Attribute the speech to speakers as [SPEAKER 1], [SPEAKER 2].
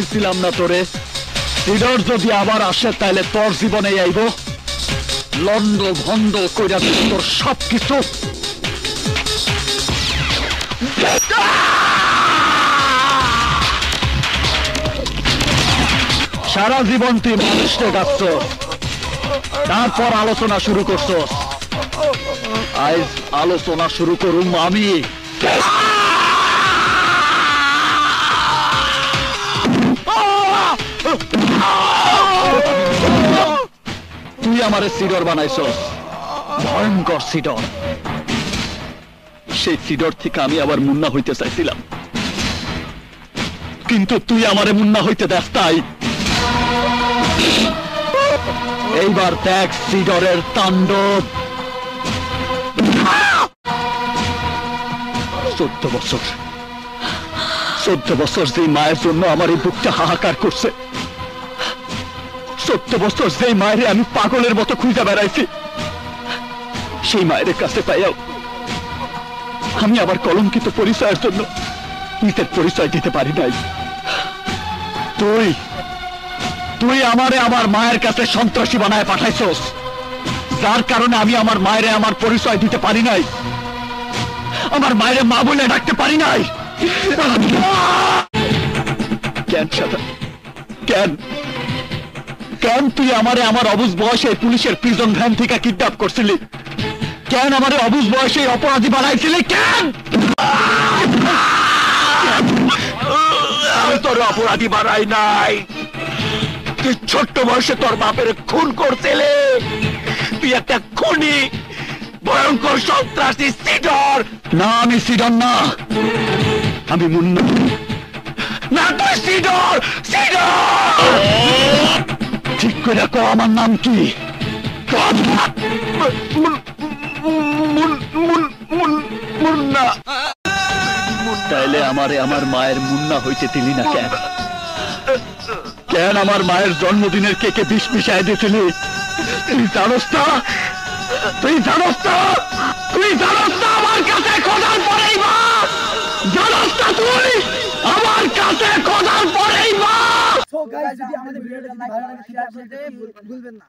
[SPEAKER 1] কইছিলাম না তোরে সিডর যদি আবার আসে তাহলে তোর জীবনে আইব লন্ড ভন্ড কইরা তোর সবকিছু সারা জীবন তুই মানুষকে ডাকছ তারপর আলোচনা শুরু করছ আজ আলোচনা শুরু করুম আমি তুই আমারে সিডর বানাইছস ভয়ঙ্কর সিডর সেই সিডর থেকে আমি আবার মুন্না হইতে চাইছিলাম কিন্তু তুই আমারে মুন্না হইতে দেস তাই এইবার দেখ সিডরের তাণ্ডব 14 বছর যে মায়ের জন্য আমার এই বুকটা হাহাকার করছে 14 বছর যে মায়ের আমি পাগলের মতো খুঁজে বেড়াইছি সেই মায়ের কাছে পাইয়াও আমি আবার কলঙ্কিত পরিচয়ের জন্য নিজের পরিচয় দিতে পারি নাই তুই আমারে আমার মায়ের কাছে সন্ত্রাসী বানায় পাঠাইছস যার কারণে আমি আমার মায়েরে আমার পরিচয় দিতে পারি নাই আমার মায়েরে মা বলে ডাকতে পারি নাই কেন কেন কেন তুই আমারে আমার অবুঝ বয়সে পুলিশের প্রিজন ভ্যান থেকে কিডন্যাপ করছিলি কেন আমারে অবুঝ বয়সে অপরাধী বানাইছিলি কেন আমি তোর অপরাধী বানাই নাই তুই ছোট্ট বয়সে তোর বাপের খুন করছিলে তুই একটা খুনি ভয়ঙ্কর সন্ত্রাসী সিডর না আমি সিডর না আমি মুন্না না তুই সিডর ঠিক করে কো আমার নাম কি মুন্না তাইলে আমারে আমার মায়ের মুন্না হইতে দিলি না কেন কেন আমার মায়ের জন্মদিনের কেকে বিষ মিশাই দিয়েছিলি তুই জানোস না আমার কাছে খোঁজার পরেই মা জানোস না তুই আমার কাছে খোঁজার পরেই মা
[SPEAKER 2] সো গাইস যদি আমাদের ভিডিওটা ভালো লাগে ভুলবেন না